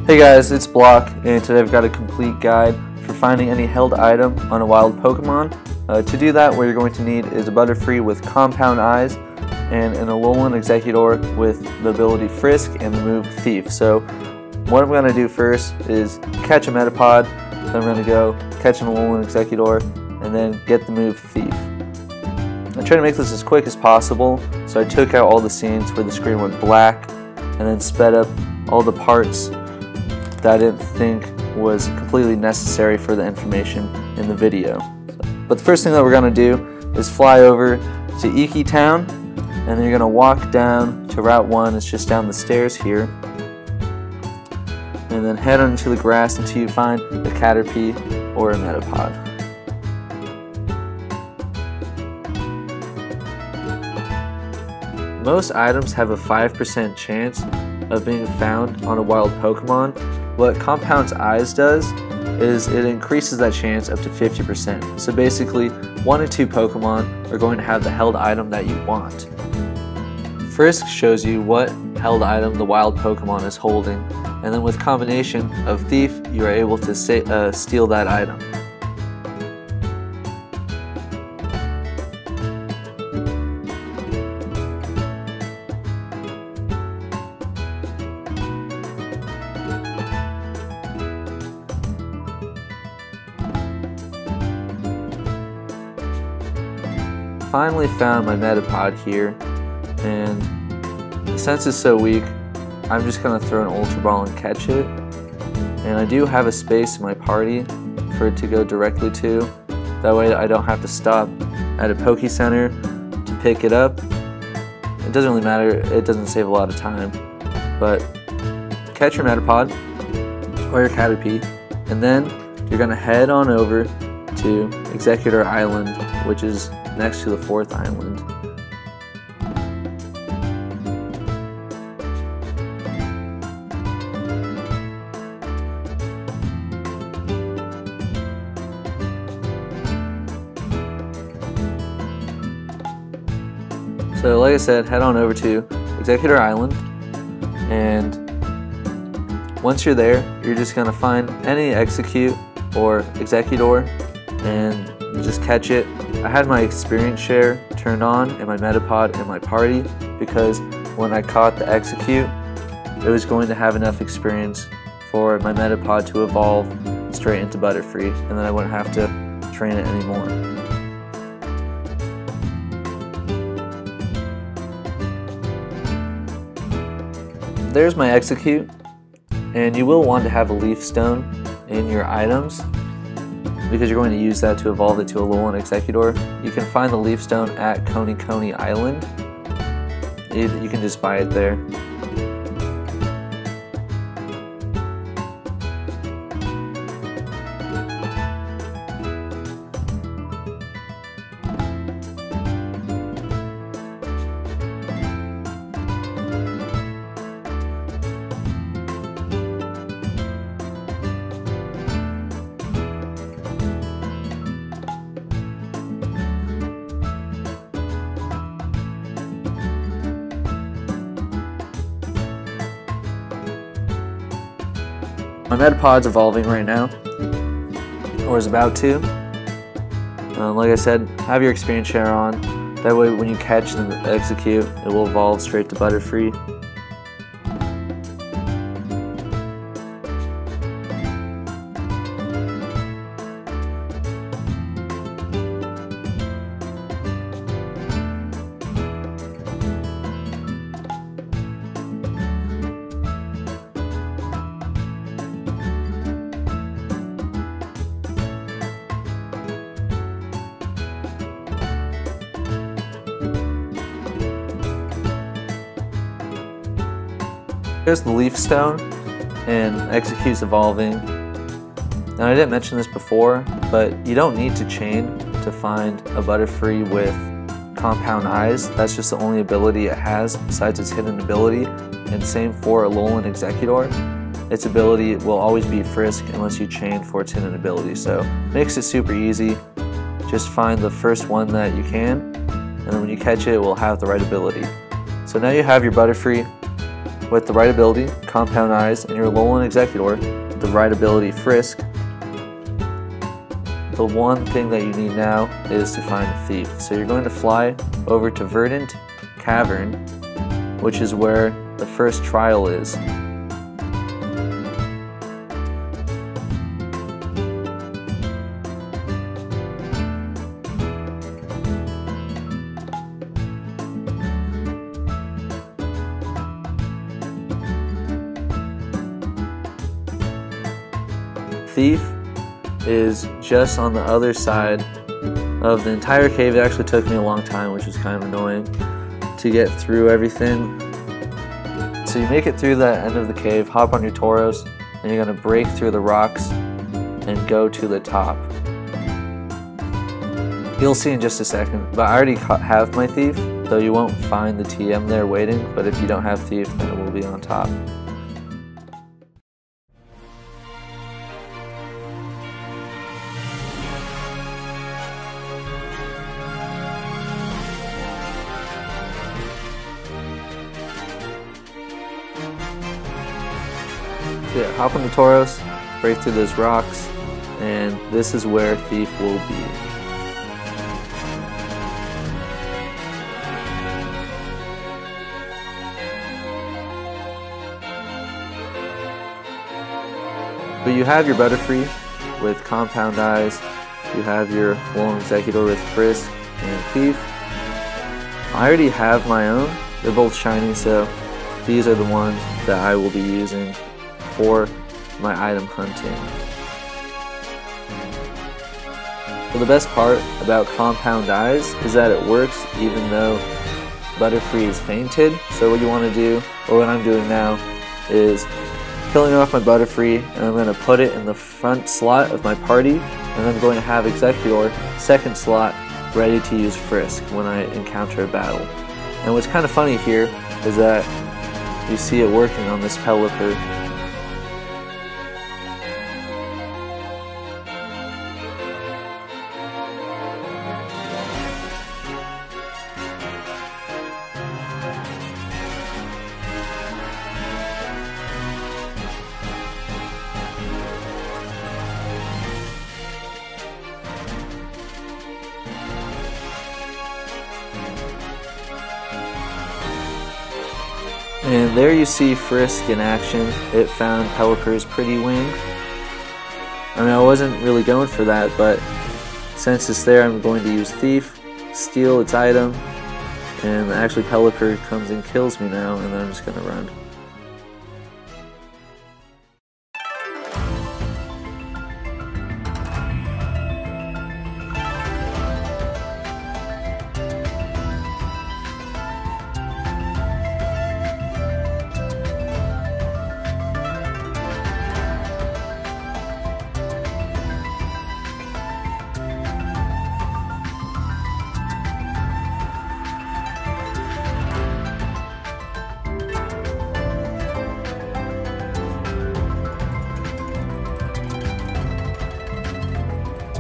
Hey guys, it's Block, and today I've got a complete guide for finding any held item on a wild Pokemon. To do that, what you're going to need is a Butterfree with Compound Eyes and an Alolan Exeggutor with the ability Frisk and the move Thief. So what I'm going to do first is catch a Metapod, then I'm going to go catch an Alolan Exeggutor, and then get the move Thief. I tried to make this as quick as possible, so I took out all the scenes where the screen went black and then sped up all the parts that I didn't think was completely necessary for the information in the video. But the first thing that we're going to do is fly over to Iki Town, and then you're going to walk down to Route 1, it's just down the stairs here, and then head onto the grass until you find a Caterpie or a Metapod. Most items have a 5% chance of being found on a wild Pokemon. What Compound Eyes does is it increases that chance up to 50%. So basically, 1 in 2 Pokemon are going to have the held item that you want. Frisk shows you what held item the wild Pokemon is holding, and then with combination of Thief, you are able to steal that item. Finally found my Metapod here, and since it's so weak, I'm just going to throw an Ultra Ball and catch it. And I do have a space in my party for it to go directly to. That way I don't have to stop at a Poke Center to pick it up. It doesn't really matter, it doesn't save a lot of time. But catch your Metapod or your Caterpie, and then you're going to head on over to Exeggutor Island, which is next to the 4th island. So like I said, head on over to Exeggutor Island, and once you're there, you're just going to find any Execute or Exeggutor and you just catch it. I had my experience share turned on in my Metapod in my party because when I caught the Execute, it was going to have enough experience for my Metapod to evolve straight into Butterfree, and then I wouldn't have to train it anymore. There's my Execute, and you will want to have a Leaf Stone in your items because you're going to use that to evolve it to a Alolan Exeggutor. You can find the Leaf Stone at Coney Island. You can just buy it there. My Metapod's evolving right now, or is about to. Like I said, have your experience share on. That way when you catch the Execute, it will evolve straight to Butterfree. There's the Leaf Stone, and Execute's evolving. Now I didn't mention this before, but you don't need to chain to find a Butterfree with Compound Eyes. That's just the only ability it has besides its hidden ability, and same for Alolan Exeggutor. Its ability will always be Frisk unless you chain for its hidden ability, so makes it super easy. Just find the first one that you can, and then when you catch it, it will have the right ability. So now you have your Butterfree, with the right ability, Compound Eyes, and your Alolan Exeggutor with the right ability, Frisk, the one thing that you need now is to find a thief. So you're going to fly over to Verdant Cavern, which is where the first trial is. Thief is just on the other side of the entire cave. It actually took me a long time, which was kind of annoying, to get through everything. So you make it through the end of the cave, hop on your Tauros, and you're going to break through the rocks and go to the top. You'll see in just a second, but I already have my Thief, so you won't find the TM there waiting, but if you don't have Thief, then it will be on top. Yeah, hop on the Tauros, break through those rocks, and this is where Thief will be. But you have your Butterfree with Compound Eyes, you have your Alolan Exeggutor with Frisk and Thief. I already have my own, they're both shiny, so these are the ones that I will be using for my item hunting. So the best part about Compound Eyes is that it works even though Butterfree is fainted. So what you want to do, or what I'm doing now, is killing off my Butterfree, and I'm going to put it in the front slot of my party, and I'm going to have Exeggutor second slot ready to use Frisk when I encounter a battle. And what's kind of funny here is that you see it working on this Pelipper. And there you see Frisk in action. It found Pelipper's pretty wing. I mean, I wasn't really going for that, but since it's there, I'm going to use Thief, steal its item, and actually Pelipper comes and kills me now, and then I'm just going to run.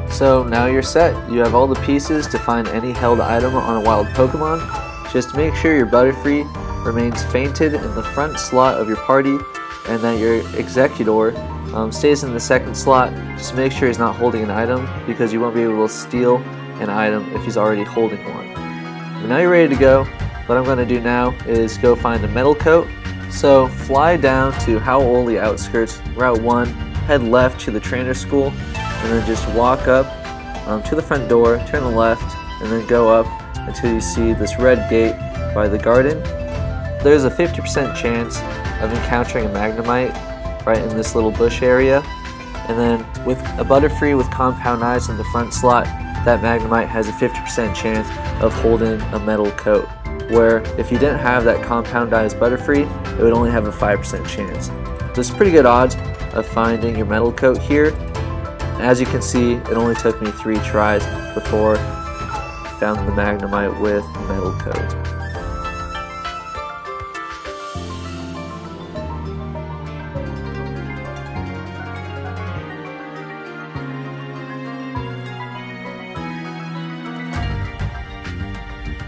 So now you're set. You have all the pieces to find any held item on a wild Pokemon. Just make sure your Butterfree remains fainted in the front slot of your party, and that your Exeggutor stays in the second slot. Just make sure he's not holding an item, because you won't be able to steal an item if he's already holding one. But now you're ready to go. What I'm going to do now is go find a Metal Coat. So fly down to Howley Outskirts, Route 1, head left to the trainer school, and then just walk up to the front door, turn left, and then go up until you see this red gate by the garden. There's a 50% chance of encountering a Magnemite right in this little bush area, and then with a Butterfree with Compound Eyes in the front slot, that Magnemite has a 50% chance of holding a Metal Coat, where if you didn't have that Compound Eyes Butterfree, it would only have a 5% chance. So it's pretty good odds of finding your Metal Coat here. As you can see, it only took me 3 tries before I found the Magnemite with Metal Coat.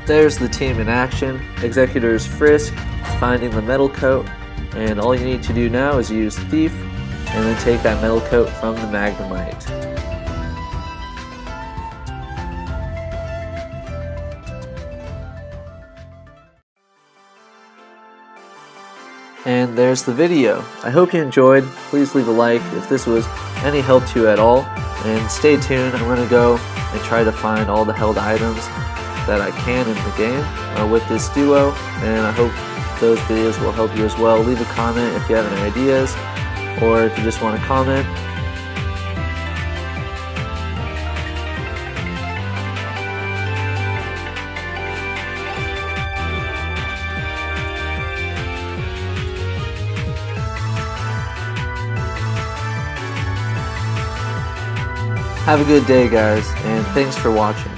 There's the team in action. Exeggutor's Frisk, finding the Metal Coat, And all you need to do now is use Thief, and then take that metal coat from the Magnemite. And there's the video. I hope you enjoyed. Please leave a like if this was any help to you at all. And stay tuned, I'm going to go and try to find all the held items that I can in the game with this duo. And I hope those videos will help you as well. Leave a comment if you have any ideas, or if you just want to comment. Have a good day, guys, and thanks for watching.